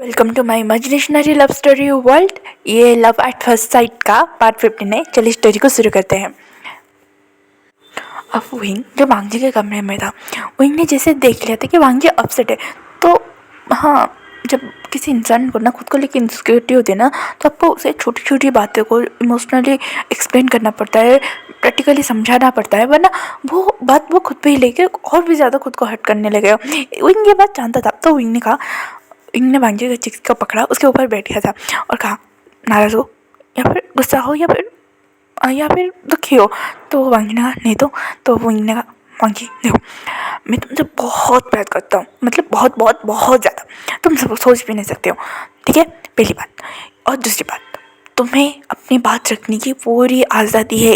Welcome to my imaginationary love story world. ये love at first sight का part 15 है। चलिए स्टोरी को शुरू करते हैं। अब विंग जो वांगजी के कमरे में था, विंग ने जैसे देख लिया था कि वांगजी अपसेट है। तो हाँ, जब किसी इंसान को ना खुद को लेकर इनसिक्योरिटी होती है ना, तो आपको उसे छोटी छोटी बातों को इमोशनली एक्सप्लेन करना पड़ता है, प्रैक्टिकली समझाना पड़ता है, वरना वो बात वो खुद पे ही लेके और भी ज़्यादा खुद को हर्ट करने लगेगा। विंग ये बात जानता था। तो विंग ने कहा, इंग ने वांगजी के चिक्स को पकड़ा, उसके ऊपर बैठ गया था और कहा, नाराज़ हो या फिर गुस्सा हो या फिर दुखी हो। तो वांगजी ने कहा नहीं तो वो इंग ने कहा, वांगजी देखो, मैं तुमसे बहुत प्यार करता हूँ, मतलब बहुत बहुत बहुत ज़्यादा, तुम सब सोच भी नहीं सकते हो, ठीक है, पहली बात। और दूसरी बात, तुम्हें अपनी बात रखने की पूरी आज़ादी है।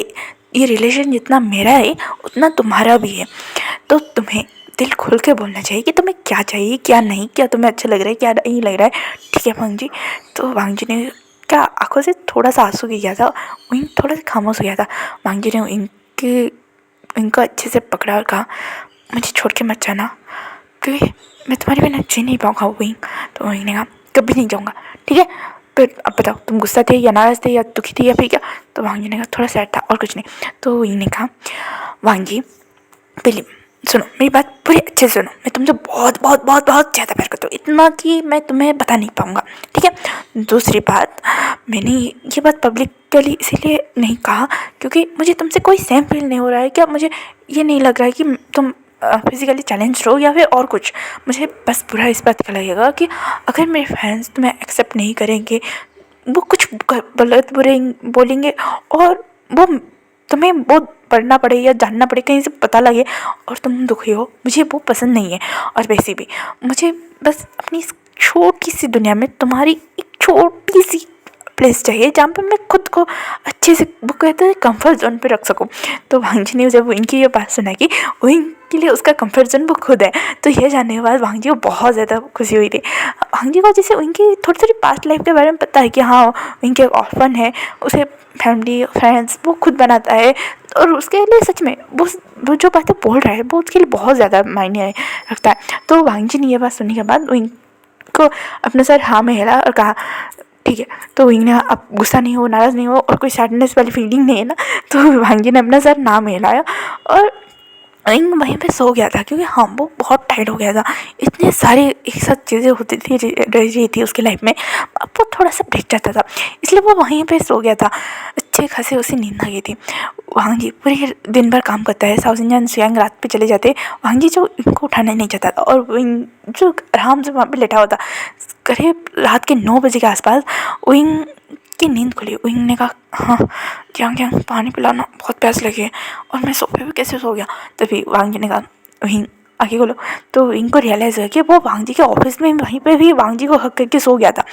ये रिलेशन जितना मेरा है उतना तुम्हारा भी है। तो तुम्हें दिल खोल के बोलना चाहिए कि तुम्हें क्या चाहिए, क्या नहीं, क्या तुम्हें अच्छा लग रहा है, क्या नहीं लग रहा है, ठीक है वांगजी। तो वांगजी ने क्या आंखों से थोड़ा सा आंसू गिर गया था, विंग थोड़ा सा खामोश हो गया था। वांगजी ने इनको अच्छे से पकड़ा और कहा, मुझे छोड़ के मत जाना, क्योंकि मैं तुम्हारे बिना जी नहीं पाऊँगा विंग। तो विंग ने कहा, कभी नहीं जाऊँगा, ठीक है। फिर अब बताओ, तुम गुस्सा थे या नाराज़ थे या दुखी थे या फिर क्या। तो वांगजी ने कहा, थोड़ा सैड था और कुछ नहीं। तो विंग ने कहा, वांगजी पहले सुनो, मेरी बात पूरी अच्छे से सुनो, मैं तुमसे बहुत बहुत बहुत बहुत ज़्यादा प्यार करता हूँ, इतना कि मैं तुम्हें बता नहीं पाऊँगा, ठीक है। दूसरी बात, मैंने ये बात पब्लिकली इसीलिए नहीं कहा क्योंकि मुझे तुमसे कोई सेम फील नहीं हो रहा है। क्या मुझे ये नहीं लग रहा है कि तुम फिज़िकली चैलेंज हो या फिर और कुछ। मुझे बस बुरा इस बात का लगेगा कि अगर मेरे फैंस तुम्हें एक्सेप्ट नहीं करेंगे, वो कुछ गलत बुरे बोलेंगे और वो तुम्हें बहुत पढ़ना पड़े या जानना पड़े, कहीं से पता लगे और तुम दुखी हो, मुझे वो पसंद नहीं है। और वैसे भी मुझे बस अपनी इस छोटी सी दुनिया में तुम्हारी एक छोटी सी प्लेस चाहिए जहाँ पे मैं खुद को अच्छे से, वो कहते हैं, कंफर्ट जोन पे रख सकूँ। तो वांगजी ने जब इनकी ये बात सुना कि वो इनके लिए उसका कंफर्ट जोन वो खुद है, तो ये जानने के बाद वांगजी को बहुत ज़्यादा खुशी हुई थी। वांगजी को जैसे उनकी थोड़ी थोड़ी पास्ट लाइफ के बारे में पता है कि हाँ, इनके ऑर्फन है, उसे फैमिली फ्रेंड्स वो खुद बनाता है, और उसके लिए सच में वो जो बातें बोल रहा है वो उसके लिए बहुत ज़्यादा मायने रखता है। तो वांगजी ने ये बात सुनने के बाद इनको अपने सर हाँ में हिला और कहा, ठीक है। तो विंग ने, अब गुस्सा नहीं हो, नाराज़ नहीं हो और कोई सैडनेस वाली फीलिंग नहीं है ना। तो वांगजी ने अपना सर ना में हिलाया और विंग वहीं पे सो गया था क्योंकि हाँ, वो बहुत टायर्ड हो गया था। इतने सारे एक साथ चीज़ें होती थी, रही थी उसकी लाइफ में, अब वो थोड़ा सा ब्रेक जाता था, इसलिए वो वहीं पे सो गया था। अच्छे खासे उसे नींद आ गई थी। वांगजी पूरे दिन भर काम करता है, साउथ इंडियन स्वयं रात पे चले जाते। वांगजी जो इनको उठाने नहीं चाहता था और विंग जो आराम से वहाँ पे लेटा होता, करीब रात के 9 बजे के आसपास विंग की नींद खुली। विंग ने कहा, हाँ क्या पानी पिलाना, बहुत प्यास लगी है और मैं सोफे पे कैसे सो गया। तभी वांगजी ने कहा, विंग आगे बोलो। तो विंग को रियलाइज़ हुआ कि वो वांगजी के ऑफिस में वहीं पे भी वांगजी को हक करके सो गया था।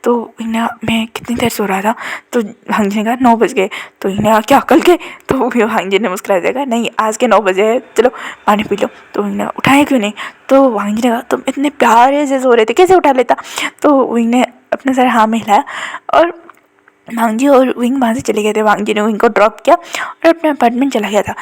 तो विंग ने कहा, मैं कितनी देर सो रहा था। तो वांगजी ने कहा, 9 बज गए। तो विंग ने कहा, क्या कल के। तो वांगजी ने मुस्कुरा दिया, नहीं आज के 9 बजे है, चलो पानी पी लो। तो विंग ने कहा, उठाए क्यों नहीं। तो वांगजी ने कहा, तुम इतने प्यारे से सो रहे थे, कैसे उठा लेता। तो विंग ने अपने सर हाँ में हिलाया और वांगजी और विंग वहाँ से चले गए थे। वांगजी ने विंग को ड्रॉप किया और अपने अपार्टमेंट चला गया था।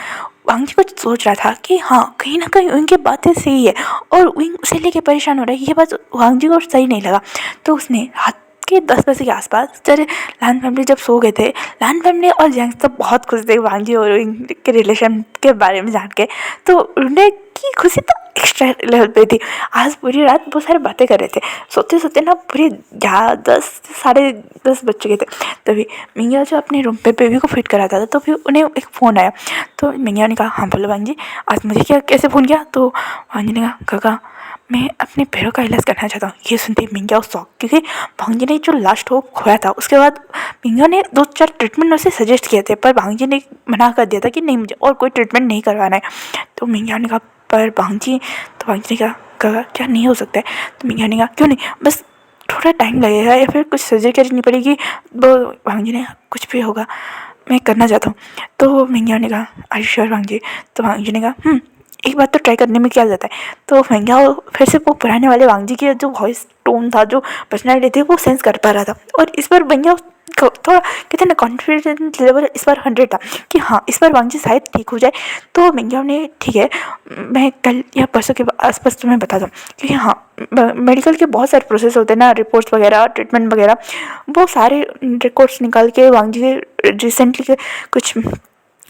वांगजी कुछ सोच रहा था कि हाँ, कहीं ना कहीं विंग की बातें सही है और विंग उसे लेके परेशान हो रहा है, ये बात वांगजी को सही नहीं लगा। तो उसने रात के 10 बजे के आसपास, जब लान फैमिली जब सो गए थे, लान फैमिली और जैंग सब बहुत खुश थे वांगजी और विंग के रिलेशन के बारे में जान के। तो उनकी खुशी तो एक्स्ट्रा लेवल पे थी। आज पूरी रात बहुत सारी बातें कर रहे थे, सोते सोते ना पूरे 10 साढ़े 10 बज चुके थे। तभी मिंगिया जो अपने रूम पे बेबी को फिट करा था, तो फिर उन्हें एक फ़ोन आया। तो मिंगिया ने कहा, हाँ बोलो वांगजी, आज मुझे क्या कैसे फ़ोन किया। तो वांगजी ने कहा, काका मैं अपने पैरों का इलाज करना चाहता हूँ। ये सुनते मिंगिया उस शौक, क्योंकि वांगजी ने जो लास्ट होप खोया था, उसके बाद मिंगिया ने 2-4 ट्रीटमेंट उसे सजेस्ट किए थे, पर वांगजी ने मना कर दिया था कि नहीं, मुझे और कोई ट्रीटमेंट नहीं करवाना है। तो मिंगिया ने कहा, पर वांगजी, तो वांगजी ने कहा, काका क्या नहीं हो सकता है। तो मिंगिया ने कहा, क्यों नहीं, बस थोड़ा टाइम लगेगा या फिर कुछ सर्जरी करनी पड़ेगी। वो वांगजी ने, कुछ भी होगा, मैं करना चाहता हूँ। तो मिंगिया ने कहा, आर यू श्योर वांगजी। तो वांगजी ने कहा, एक बात तो ट्राई करने में क्या जाता है। तो मिंगिया फिर से वो पुराने वाले वांगजी के जो वॉइस टोन था, जो पर्सनैलिटी थी, वो सेंस कर पा रहा था। और इस बार मिंगिया थोड़ा कहते हैं ना कॉन्फिडेंस लेवल इस बार 100 था कि हाँ इस बार वांगजी शायद ठीक हो जाए। तो मिंग्याओ ने ठीक है मैं कल या परसों के आसपास तुम्हें बता दूँ कि हाँ मेडिकल के बहुत सारे प्रोसेस होते हैं ना, रिपोर्ट्स वगैरह ट्रीटमेंट वगैरह, वो सारे रिकॉर्ड्स निकाल के वांगजी रिसेंटली के कुछ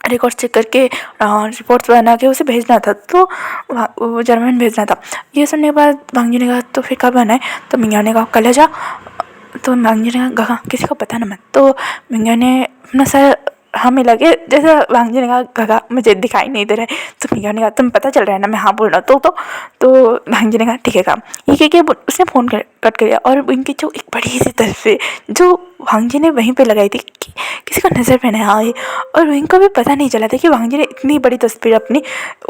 रिकॉर्ड चेक करके रिपोर्ट्स बना के उसे भेजना था, तो वो जर्मन भेजना था। ये सुनने के बाद वांगजी ने कहा तो फिर कब आना है? तो मिंग्याओ ने कहा कल आ जा। तो वांगजी ने कहा किसी को पता ना मत। तो मिंग्याओ ने अपना सर हाँ मिला के, जैसे वांगजी ने कहा गगा मुझे दिखाई नहीं दे रहा है। तो मिंग्याओ ने कहा तुम पता चल रहा है ना मैं हाँ बोल रहा हूँ। तो वांगजी ने कहा ठीक है काम ये कह के उसने फ़ोन कट कर दिया। और उनकी जो एक बड़ी सी तस्वीर जो वांगजी ने वहीं पे लगाई थी कि किसी को नज़र में ना आए, और इनको भी पता नहीं चला था कि वांगजी ने इतनी बड़ी तस्वीर अपनी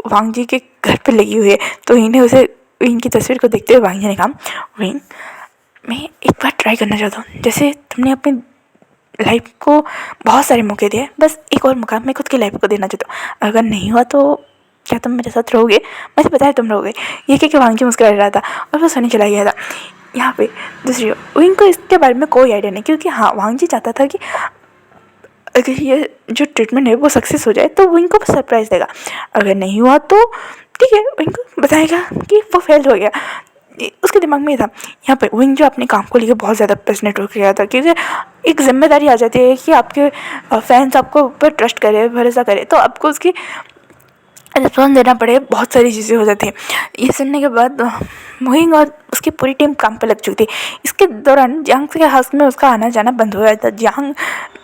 वांगजी के घर पे लगी हुई है। तो इन्हें उसे इनकी तस्वीर को देखते हुए वांगजी ने कहा विंग मैं एक बार ट्राई करना चाहता हूँ, जैसे तुमने अपनी लाइफ को बहुत सारे मौके दिए, बस एक और मौका मैं खुद की लाइफ को देना चाहता हूँ। अगर नहीं हुआ तो क्या तुम मेरे साथ रहोगे? मुझे पता है तुम रहोगे। ये कह के वांगजी मुस्कुरा रहा था और वो सोने चला गया था। यहाँ पे दूसरी विंग को इसके बारे में कोई आइडिया नहीं, क्योंकि हाँ वांगजी चाहता था कि अगर ये जो ट्रीटमेंट है वो सक्सेस हो जाए तो वो इनको सरप्राइज़ देगा, अगर नहीं हुआ तो ठीक है इनको बताएगा कि वो फेल हो गया। उसके दिमाग में ये था। यहाँ पे विंग जो अपने काम को लेकर बहुत ज़्यादा पैशनेट हो गया था, क्योंकि एक जिम्मेदारी आ जाती है कि आपके फैंस आपको ऊपर ट्रस्ट करे, भरोसा करे, तो आपको उसकी रिस्पॉन्स देना पड़े, बहुत सारी चीज़ें हो जाती हैं। ये सुनने के बाद विंग और उसकी पूरी टीम काम पे लग चुकी थी। इसके दौरान जियांग के हाथ में उसका आना जाना बंद हो गया था। जियांग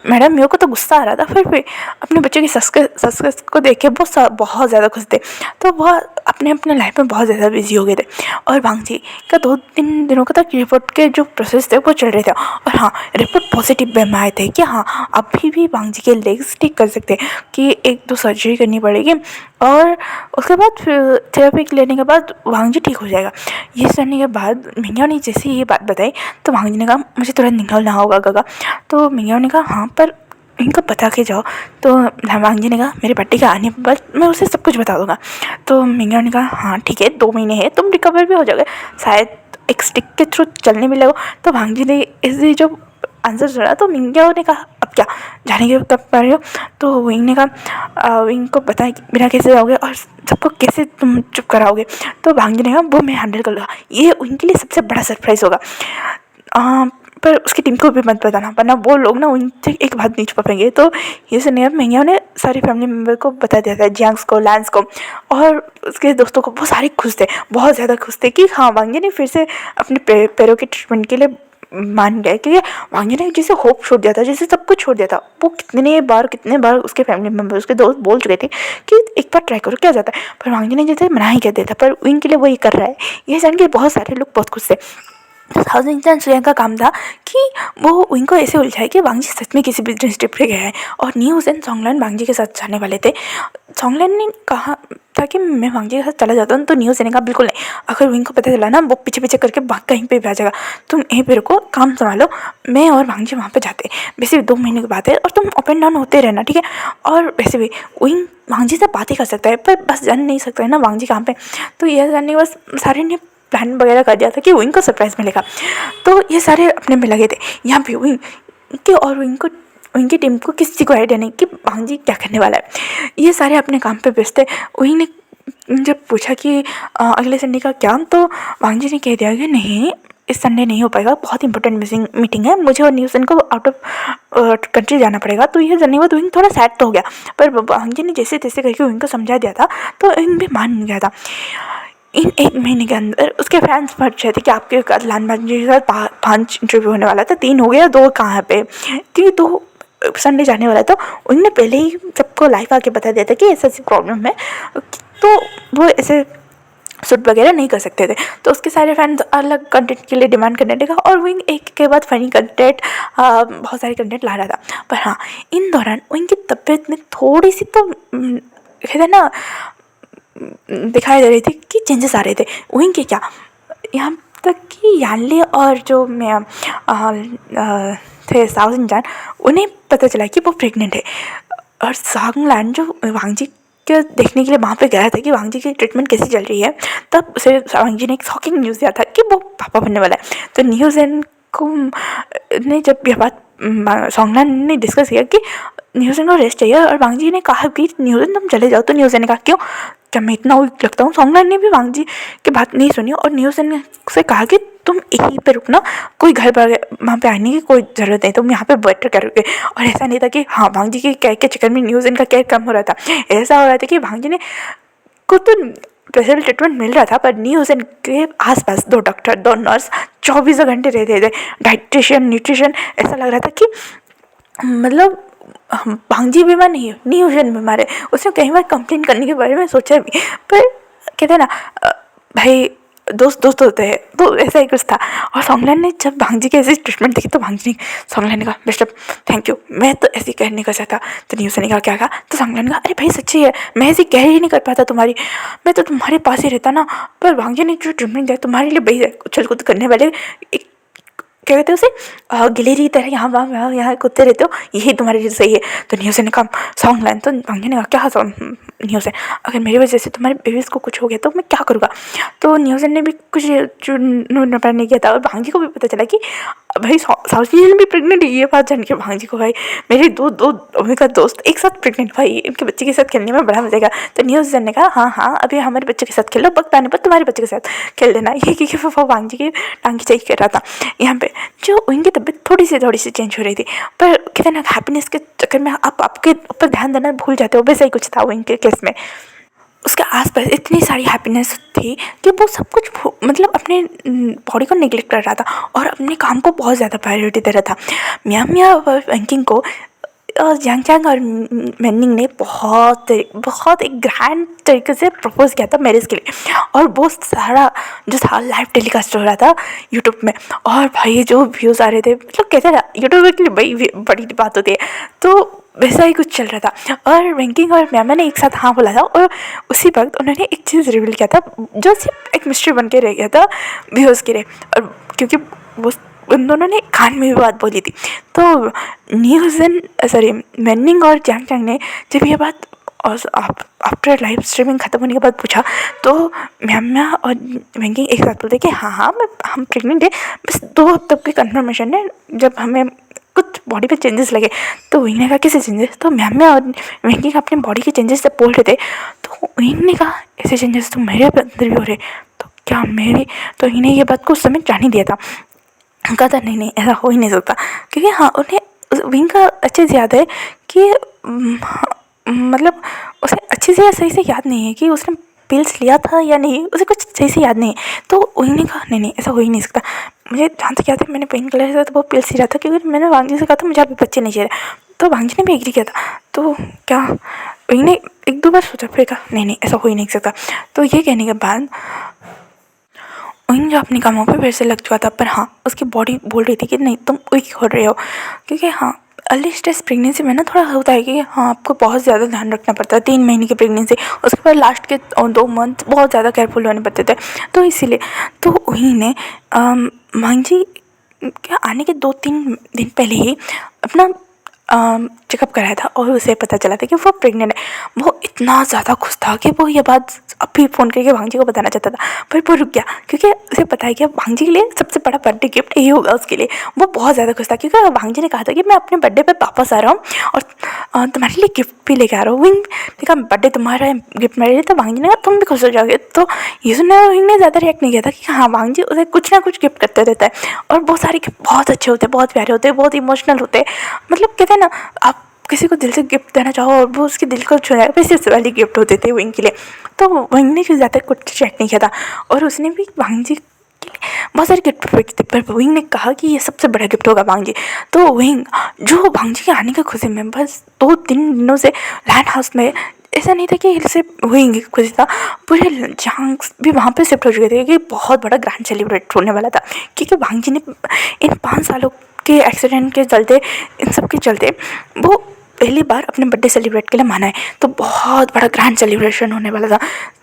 मैडम मेरे को तो गुस्सा आ रहा था, फिर भी अपने बच्चों की सक्सेस को देख के बहुत ज़्यादा खुश थे। तो वह अपने अपने लाइफ में बहुत ज़्यादा बिजी हो गए थे। और वांगजी का 2-3 दिनों का तक रिपोर्ट के जो प्रोसेस थे वो चल रहे थे। और हाँ रिपोर्ट पॉजिटिव वे में आए थे कि हाँ अभी भी वांगजी के लेग्स ठीक कर सकते हैं, कि 1-2 सर्जरी करनी पड़ेगी और उसके बाद फिर थेरेपी लेने के बाद वांगजी ठीक हो जाएगा। ये सुनने के बाद मिंग्याओ ने जैसे ये बात बताई तो वांगजी ने कहा मुझे तुरंत निकलना होगा गगा। तो मिंग्याओ ने कहा हाँ पर इनको बता के जाओ। तो वांगजी ने कहा मेरे पट्टी का आने पर मैं उसे सब कुछ बता दूंगा। तो मिंग्याओ ने कहा हाँ ठीक है 2 महीने है तुम रिकवर भी हो जाओगे, शायद एक स्टिक के थ्रू चलने भी लगो। तो वांगजी ने इसे जो आंसर सुना तो मिंग्याओ ने कहा अब क्या जाने के कब पा रहे हो? तो विंग ने कहा विंग को पता है कि बिना कैसे जाओगे और सबको कैसे तुम चुप कराओगे? तो वांगजी ने कहा वो मैं हैंडल कर लूँगा, ये उनके लिए सबसे बड़ा सरप्राइज़ होगा। पर उसकी टीम को भी मत बताना, वरना वो लोग ना उनसे एक बात नहीं छुपा पाएंगे। तो ये सुनिए मिंग्याओ ने सारे फैमिली मेम्बर को बता दिया था, जियांग को, लैंस को और उसके दोस्तों को। वो सारे खुश थे, बहुत ज़्यादा खुश थे कि हाँ वांगजी ने फिर से अपने पैरों के ट्रीटमेंट के लिए मान गए। क्योंकि वांगजी ने जैसे होप छोड़ दिया था, जैसे सब कुछ छोड़ दिया था। वो कितने बार उसके फैमिली मेम्बर उसके दोस्त बोल चुके थे कि एक बार ट्राई करो क्या जाता है, पर वांगजी ने जैसे मना ही कर दिया था। पर उनके लिए वो ये कर रहा है, ये जान के बहुत सारे लोग बहुत खुश थे। थाउजेंड का काम था कि वो उनको ऐसे उलझाए कि वांगजी सच में किसी बिजनेस ट्रिप पे गया है। और न्यूज़ एंड सॉन्गलैंड वांगजी के साथ जाने वाले थे। सॉन्गलैंड ने कहा था कि मैं वांगजी के साथ चला जाता हूँ, तो न्यूज़ ने कहा बिल्कुल नहीं, अगर विंग को पता चला ना वो पीछे पीछे करके कहीं पे भी आ जाएगा, तुम यहीं पे रुको काम संभालो, मैं और वांगजी वहाँ पे जाते हैं। वैसे भी 2 महीने की बात है और तुम अप एंड डाउन होते रहना ठीक है। और वैसे भी विंग वांगजी से बात ही कर सकता है, पर बस जान नहीं सकता है ना वांगजी कहाँ पे। तो यह जानने के बस सारे ने प्लान वगैरह कर दिया था कि विंग को सरप्राइज़ मिलेगा। तो ये सारे अपने में लगे थे। यहाँ पे विंग के और विंग को उनकी टीम को किसी को आइडिया नहीं कि वांगजी क्या करने वाला है। ये सारे अपने काम पे व्यस्त थे। विंग ने जब पूछा कि अगले संडे का क्या, तो वांगजी ने कह दिया कि नहीं इस संडे नहीं हो पाएगा, बहुत इंपॉर्टेंट मीटिंग है, मुझे और न्यूज़न को आउट ऑफ कंट्री जाना पड़ेगा। तो ये जानने के बाद विंग थोड़ा सैड तो हो गया, पर वांगजी ने जैसे तैसे करके विंग को समझा दिया था, तो विंग भी मान गया था। इन 1 महीने के अंदर उसके फैंस बढ़ रहे थे कि आपके लान बांजी के साथ 5 इंटरव्यू होने वाला था, 3 हो गया, 2 कहाँ पे, क्योंकि 2 संडे जाने वाला था। उन्होंने पहले ही सबको लाइव आके बता दिया था कि ऐसी प्रॉब्लम है, तो वो ऐसे शूट वगैरह नहीं कर सकते थे। तो उसके सारे फैंस अलग कंटेंट के लिए डिमांड करने लगा और विंग एक के बाद फनी कंटेंट बहुत सारे कंटेंट ला रहा था। पर हाँ इन दौरान विंग की तबीयत में थोड़ी सी तो कहते हैं ना दिखाई दे रही थी कि चेंजेस आ रहे थे। विंग के क्या, यहाँ तक कि यानली और जो थे साउजिनजान, उन्हें पता चला कि वो प्रेग्नेंट है। और सॉन्गलैंड जो वांगजी के देखने के लिए वहाँ पे गया था कि वांगजी की ट्रीटमेंट कैसी चल रही है, तब उसे वांगजी ने एक शॉकिंग न्यूज़ दिया था कि वो पापा बनने वाला है। तो न्यूज़ एंड को ने जब यह बात सोंगनान ने डिस्कस किया कि न्यूज़न को रेस्ट चाहिए और वांग जी ने कहा कि न्यूज़न तुम चले जाओ। तो न्यूज़न ने कहा क्यों, क्या मैं इतना वीक लगता हूँ? सोंगनान ने भी वांग जी की बात नहीं सुनी और न्यूज़न से कहा कि तुम यहीं पे रुकना, कोई घर पर वहाँ पे आने की कोई ज़रूरत नहीं, तुम यहाँ पे बेटर करोगे। और ऐसा नहीं था कि हाँ वांग जी के केयर के चक्कर में न्यूज़न का केयर कम हो रहा था, ऐसा हो रहा था कि वांग जी ने को तो स्पेशल ट्रीटमेंट मिल रहा था पर न्यूज़न के आसपास 2 डॉक्टर 2 नर्स 24 घंटे रहते थे, डाइटिशियन न्यूट्रिशन। ऐसा लग रहा था कि मतलब वांग जी बीमार नहीं है, न्यूज़न बीमार है। उसने कई बार कंप्लेन करने के बारे में सोचा भी, पर कहते हैं ना भाई दोस्त दोस्त होते हैं, तो ऐसा ही कुछ था। और सोंगलान ने जब वांग जी की ऐसी ट्रीटमेंट देखी तो वांग जी ने सोंगलान ने कहा बेस्ट थैंक यू, मैं तो ऐसे कह नहीं कर सकता। तो न्यूज़ ने कहा क्या कहा? तो सोंगलान ने कहा अरे भाई सच्ची है, मैं ऐसी कह ही नहीं कर पाता तुम्हारी, मैं तो तुम्हारे पास ही रहता ना। पर वांग जी ने जो ट्रीटमेंट दिया तुम्हारे लिए भाई उछल कूद करने वाले एक क्या कहते हैं उसे गिलेरी तरह यहाँ वहाँ यहाँ कूदते रहते हो, यही तुम्हारे लिए सही है। तो न्यूज़ ने कहा सोंगलान, तो वांग जी ने कहा क्या न्यूज़ है, अगर मेरी वजह से तुम्हारे बेबीज़ को कुछ हो गया तो मैं क्या करूँगा? तो न्यूज़ ने भी कुछ नहीं किया था और वांग जी को भी पता चला कि भाई साउथ इंडियन भी प्रेग्नेंट है। ये बात जान के वांग जी को भाई मेरे दो का दोस्त एक साथ प्रेग्नेंट, भाई इनके बच्चे के साथ खेलने में बड़ा मजा आएगा। तो न्यूज़ ने कहा हाँ अभी हमारे बच्चे के साथ खेलो, वक्त आने पर तुम्हारे बच्चे के साथ खेल देना। ये क्योंकि वो वांग जी की टांग खिंचाई कर रहा था। यहाँ पे जो उनकी तबीयत थोड़ी सी चेंज हो रही थी, पर कहते ना हैप्पीनेस के चक्कर में आप आपके ऊपर ध्यान देना भूल जाते हो, वैसा ही कुछ था वो इनके केस में। उसके आसपास इतनी सारी हैप्पीनेस थी कि वो सब कुछ मतलब अपने बॉडी को नेग्लेक्ट कर रहा था और अपने काम को बहुत ज़्यादा प्रायोरिटी दे रहा था। मिया और वैंकिंग को यांग चैंग और मैनिंग ने बहुत एक ग्रैंड तरीके से प्रपोज किया था मैरिज के लिए, और वो सारा जो था लाइव टेलीकास्ट हो रहा था यूट्यूब में। और भाई जो व्यूज़ आ रहे थे, मतलब कहते हैं ना यूट्यूब के लिए बड़ी बड़ी बात होती है, तो वैसा ही कुछ चल रहा था। और वैंकिंग और मैमा ने एक साथ हाँ बोला था और उसी वक्त उन्होंने एक चीज़ रिवील किया था जो सिर्फ एक मिस्ट्री बन के रह गया था व्यूज़ के लिए, और क्योंकि वो उन दोनों ने कान में भी बात बोली थी। तो मैनिंग और जैंग चैंग ने जब ये बात आफ्टर लाइव स्ट्रीमिंग ख़त्म होने के बाद पूछा, तो म्यामा और वैंकिंग एक साथ बोलते कि हाँ हम प्रेग्नेंट है, बस 2 हफ्ते की कन्फर्मेशन है, जब हमें कुछ बॉडी पे चेंजेस लगे। तो वही ने कहा कैसे चेंजेस? तो म्यामा और वैंकिंग अपने बॉडी के चेंजेस से बोल रहे थे, तो वही ने कहा ऐसे चेंजेस तो मेरे अंदर भी हो रहे, तो क्या मेरे, तो इन्हें ये बात को उस समय जान ही दिया था। कहा था नहीं ऐसा हो ही नहीं सकता, क्योंकि हाँ उन्हें विंग का अच्छे से याद है कि मतलब उसे अच्छे से या सही से याद नहीं है कि उसने पिल्स लिया था या नहीं, उसे कुछ सही से याद नहीं है। तो उन्होंने कहा नहीं ऐसा हो ही नहीं सकता, मुझे जहाँ तक याद है मैंने पेन कलर से तो वो पिल्स ही रहा था, क्योंकि मैंने वांग जी से कहा था मुझे अभी बच्चे नहीं चाहिए। तो वांग जी ने भी एग्री किया था। तो क्या उन्होंने 1-2 बार सोचा, फिर कहा नहीं ऐसा हो ही नहीं सकता। तो ये कहने के बाद उन जो अपने कामों पे फिर से लग चुका था, पर हाँ उसकी बॉडी बोल रही थी कि नहीं तुम वीक हो रहे हो, क्योंकि हाँ अर्ली स्टेज प्रेगनेंसी में ना थोड़ा होता है कि हाँ आपको बहुत ज़्यादा ध्यान रखना पड़ता है। 3 महीने की प्रेगनेंसी, उसके बाद लास्ट के 2 मंथ बहुत ज़्यादा केयरफुल होने पड़ते थे। तो इसीलिए तो उन्हीं ने वांग जी के आने के 2-3 दिन पहले ही अपना चेकअप कराया था और उसे पता चला था कि वो प्रेग्नेंट है। वो इतना ज़्यादा खुश था कि वो ये बात अभी फ़ोन करके वांग जी को बताना चाहता था, पर वो रुक गया, क्योंकि उसे पता है कि वांग जी के लिए सबसे बड़ा बर्थडे गिफ्ट यही होगा उसके लिए। वो बहुत ज़्यादा खुश था, क्योंकि वांग जी ने कहा था कि मैं अपने बर्थडे पर वापस आ रहा हूँ और तुम्हारे लिए गिफ्ट भी लेके आ रहा हूँ। विंग ने कहा बर्थडे तुम्हारा है गिफ्ट मेरे लिए, तो वांग जी ने कहा तुम भी खुश हो जाओगे। तो ये सुनने विंग ने ज़्यादा रिएक्ट नहीं किया था कि हाँ वांग जी उसे कुछ ना कुछ गिफ्ट करते रहता है, और बहुत सारे गिफ्ट बहुत अच्छे होते हैं, बहुत प्यारे होते हैं, बहुत इमोशनल होते हैं। मतलब कहते हैं ना आप किसी को दिल से गिफ्ट देना चाहो और वो उसके दिल को छू जाएगा, वैसे उस वाली गिफ्ट होते थे विंग के लिए। तो विंग ने ज़्यादा कुछ चेक नहीं किया था और उसने भी वांग जी बहुत सारे गिफ्ट प्रोवाइड थे, पर विंग ने कहा कि ये सबसे बड़ा गिफ्ट होगा वांग जी। तो विंग जो वांग जी के आने की खुशी में बस 2-3 दिनों से लैंड हाउस में, ऐसा नहीं था कि सिर्फ विंग खुशी था, पूरे जहांग भी वहाँ पे शिफ्ट हो चुके थे कि बहुत बड़ा ग्रैंड सेलिब्रेट होने वाला था। क्योंकि वांग जी ने इन 5 सालों के एक्सीडेंट के चलते, इन सब के चलते वो पहली बार अपने बर्थडे सेलिब्रेट के लिए माना है, तो बहुत बड़ा ग्रैंड सेलिब्रेशन होने वाला था।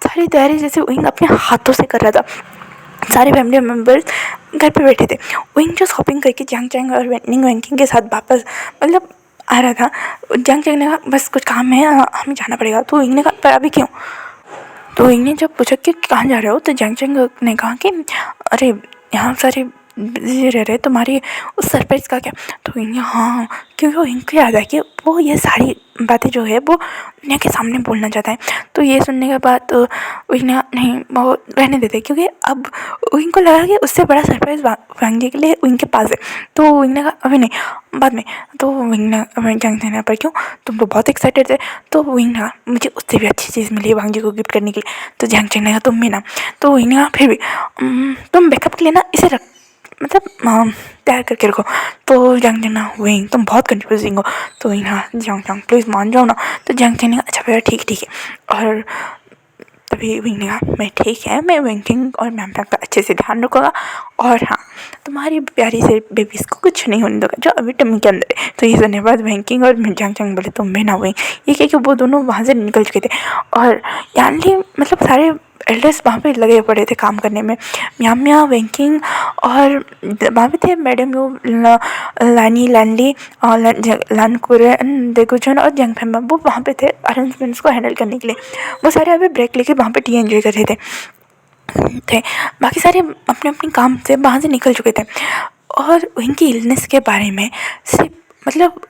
सारी तैयारी जैसे विंग अपने हाथों से कर रहा था। सारे फैमिली मेम्बर्स घर पे बैठे थे। विंग जो शॉपिंग करके जैंग चैंग और वैंकिंग के साथ वापस मतलब आ रहा था, जैंग चैंग ने कहा बस कुछ काम है हमें जाना पड़ेगा। तो विंग ने कहा पर अभी क्यों? तो विंग ने जब पूछा कि कहाँ जा रहे हो, तो जैंग चैंग ने कहा कि अरे यहाँ सारे बिजी रह रहे तुम्हारी उस सरप्राइज़ का क्या। तो विंग ने हाँ, क्योंकि वो विंग को याद है कि वो ये सारी बातें जो है वो दुनिया के सामने बोलना चाहता है। तो ये सुनने के बाद विंग ने नहीं वो रहने देते, क्योंकि अब विंग को लगा कि उससे बड़ा सरप्राइज़ वांग जी के लिए विंग के पास है। तो विंग ने कहा अभी नहीं, बाद में। तो विंग ने जंग देने पर क्यों, तुम तो बहुत एक्साइटेड थे। तो विंग ने कहा मुझे उससे भी अच्छी चीज़ मिली वांग जी को गिफ्ट करने के लिए। तो जंग चंग ने कहा तुम भी ना। तो विंग ने कहा फिर भी तुम बैकअप के लिए ना इसे रख, मतलब तैयार करके रखो। तो जंग ना विंग तुम बहुत कंफ्यूजिंग हो। तो विंग हाँ जंग प्लीज़ मान जाओ ना। तो जंग ने कहा अच्छा भैया ठीक है। और तभी विंग ने कहा मैं ठीक है, मैं विंकिंग और मैम का अच्छे से ध्यान रखूँगा, और हाँ तुम्हारी प्यारी से बेबीज़ को कुछ नहीं होने दूँगा जो अभी टमी के अंदर है। तो ये सुनने के बाद विंकिंग और जंग बोले तुम भी ना विंग। ये कह के वो दोनों वहाँ से निकल चुके थे। और यानली मतलब सारे एल्डर्स वहाँ पे लगे पड़े थे काम करने में। म्याम्या विंकिंग और वहाँ पे थे मैडम वो लानी लैंडी और लानकुरन देगुचन और जंग फेमा, वो वहाँ पे थे अरेंजमेंट्स को हैंडल करने के लिए। वो सारे अभी ब्रेक लेके वहाँ पे टी एंजॉय कर रहे थे। बाकी सारे अपने अपने काम से वहाँ से निकल चुके थे। और उनकी इलनेस के बारे में सिर्फ मतलब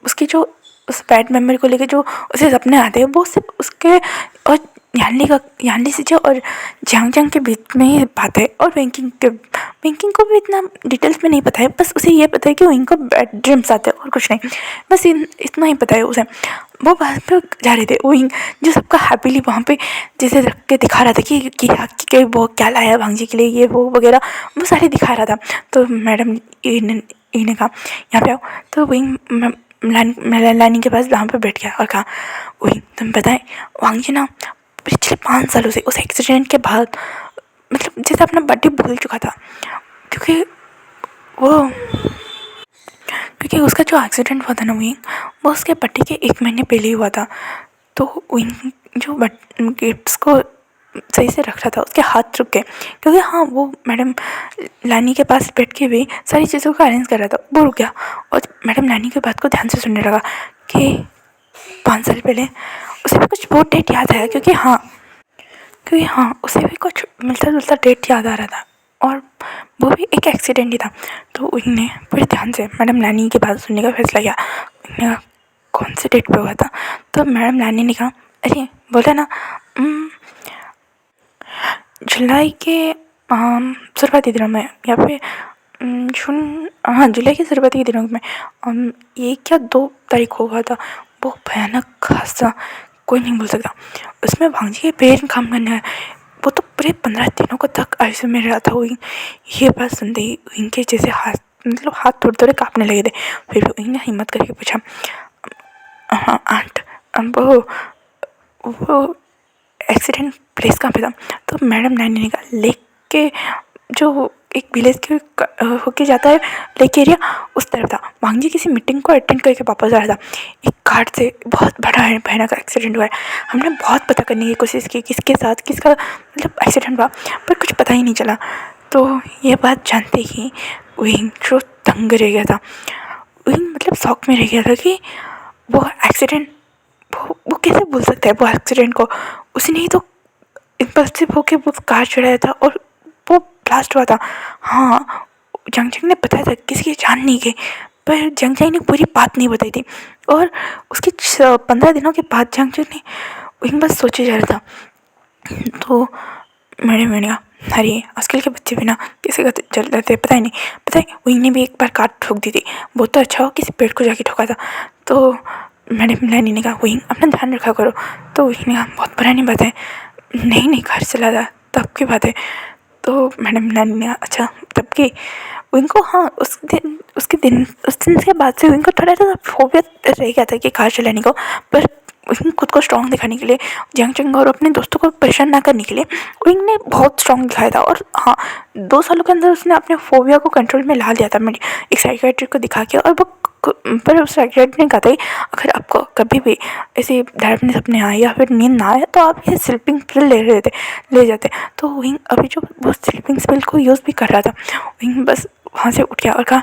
उसकी जो उस बैड मेमोरी को लेके जो उसे सपने आते हैं वो सिर्फ उसके और यानली से जो और जंग के बीच में ही बात है। और विंकिंग को भी इतना डिटेल्स में नहीं पता है, बस उसे ये पता है कि विंग को बैड ड्रीम्स आते हैं और कुछ नहीं, बस इतना ही पता है उसे। वो वहाँ पे जा रहे थे विंग जो सबका हैप्पीली वहाँ पे जैसे रख के दिखा रहा था कि वो क्या लाया भांग जी के लिए ये वो वगैरह, वो सारे दिखा रहा था। तो मैडम ने कहा यहाँ पे आओ। तो विंग लानी के पास वहाँ पे बैठ गया और कहा विंग तुम बताएं वांग जी ना पिछले 5 सालों से उस एक्सीडेंट के बाद मतलब जैसे अपना बर्थडे भूल चुका था, क्योंकि वो क्योंकि उसका जो एक्सीडेंट हुआ था ना विंग, वो उसके बर्थडे के 1 महीने पहले ही हुआ था। तो विंग जो गिफ्ट्स को सही से रख रहा था उसके हाथ रुक गए, क्योंकि हाँ वो मैडम लानी के पास बैठ के भी सारी चीज़ों का अरेंज कर रहा था, वो रुक गया। और मैडम लानी की बात को ध्यान से सुनने लगा कि 5 साल पहले उसे भी कुछ बहुत डेट याद आया, क्योंकि हाँ उसे भी कुछ मिलता जुलता डेट याद आ रहा था, और वो भी एक एक्सीडेंट ही था। तो उन्होंने बड़े ध्यान से मैडम लानी की बात सुनने का फैसला किया। उन्होंने कहा कौन से डेट पे हुआ था। तो मैडम लानी ने कहा अरे बोला ना जुलाई के शुरुआती दिनों में, या फिर जून, हाँ जुलाई के शुरुआती दिनों में 1 या 2 तारीख को हुआ था। वो भयानक हादसा कोई नहीं भूल सकता। उसमें भांग जी के पेरेंट काम करने आए, वो तो पूरे 15 दिनों को तक आईसीयू में रहा था। वो ये बात सुनते ही इनके जैसे हाथ थोड़े थोड़े काँपने लगे थे। फिर भी इन्हें हिम्मत करके पूछा हाँ आंट वो एक्सीडेंट प्लेस कहाँ पे था। तो मैडम नानी ने कहा लेक के जो एक विलेज के होके जाता है लेक एरिया, उस तरफ था। वांग जी किसी मीटिंग को अटेंड करके वापस आ रहा था, एक कार से बहुत बड़ा भयानक एक्सीडेंट हुआ है। हमने बहुत पता करने की कोशिश की किसके साथ किसका मतलब एक्सीडेंट हुआ, पर कुछ पता ही नहीं चला। तो ये बात जानते ही विंग जो दंग रह गया था, विंग मतलब शॉक में रह गया था कि वो एक्सीडेंट वो कैसे भूल सकता है वो एक्सीडेंट को। उसने ही तो इम्पल्सिव होके वो कार चढ़ाया था और वो ब्लास्ट हुआ था। हाँ जंग ने बताया था किसी की जान नहीं गई, पर जंग ने पूरी बात नहीं बताई थी। और उसके 15 दिनों के बाद जंग ने विंग बस सोचे जा रहा था। तो मैंने कहा अरे आजकल के बच्चे भी ना किसी का चल रहे थे, पता ही नहीं। पता है विंग ने भी एक बार कार ठोक दी थी, बहुत तो अच्छा हो किसी पेड़ को जाके ठोका था। तो मैडम लानी ने कहा विंग अपना ध्यान रखा करो। तो विंग ने कहा बहुत पुरानी बात है, नहीं घर चला था तब की बात है। तो मैडम नानी ने अच्छा तब की विंग को हाँ उस दिन के बाद से विंग को थोड़ा सा फोबिया रह गया था कि कार चलाने को। पर विंग खुद को स्ट्रॉन्ग दिखाने के लिए जंग और अपने दोस्तों को परेशान ना करने के लिए विंग ने बहुत स्ट्रॉन्ग दिखाया था। और हाँ 2 सालों के अंदर उसने अपने फोबिया को कंट्रोल में ला लिया था एक साइकियाट्रिस्ट को दिखा के। और वो पर उस साइकियाट्रिस्ट ने कहा था अगर आपको कभी भी ऐसे डरावने सपने आए या फिर नींद ना आए तो आप ये स्लीपिंग पिल ले जाते। तो विंग अभी जो वो स्लीपिंग पिल को यूज़ भी कर रहा था। विंग बस वहाँ से उठ गया और कहा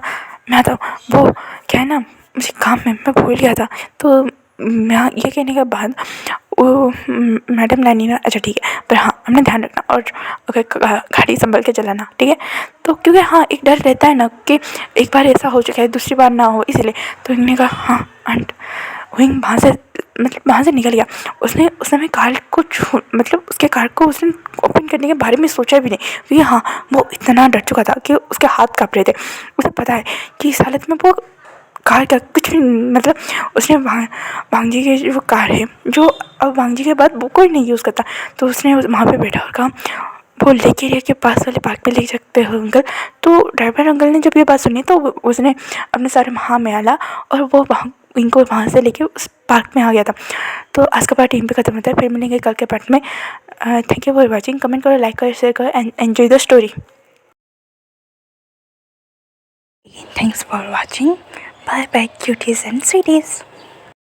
मैं आता हूँ, वो क्या है ना मुझे काम में मैं भूल गया था। तो मैं ये कहने के बाद वो मैडम नानी ने अच्छा ठीक है पर हाँ अपना ध्यान रखना और गाड़ी संभल के चलाना, ठीक है। तो क्योंकि हाँ एक डर रहता है ना कि एक बार ऐसा हो चुका है दूसरी बार ना हो, इसलिए तो इन्होंने कहा हाँ एंड विंग वहाँ से निकल गया। उसने उस समय कार को उसके कार को उसने ओपन करने के बारे में सोचा भी नहीं, क्योंकि हाँ वो इतना डर चुका था कि उसके हाथ काँप रहे थे। उसे पता है कि इस हालत में वो कार का कुछ भी उसने वांगजी की जो कार है जो अब वांगजी के बाद वो कोई नहीं यूज़ करता, तो उसने वहाँ पे बैठा और कहा वो लेक एरिया के पास वाले पार्क में ले सकते हो अंकल। तो ड्राइवर अंकल ने जब ये बात सुनी तो उसने अपने सारे हाँ में आला और वो इनको वहाँ से लेके उस पार्क में आ गया था। तो आज का पार्ट यहीं पे खत्म होता है, फिर मिलेंगे कल के पार्ट में। Thank you for watching, comment करो, लाइक करो, शेयर करो and enjoy the story. Thanks for watching, bye bye cuties and स्वीटीज।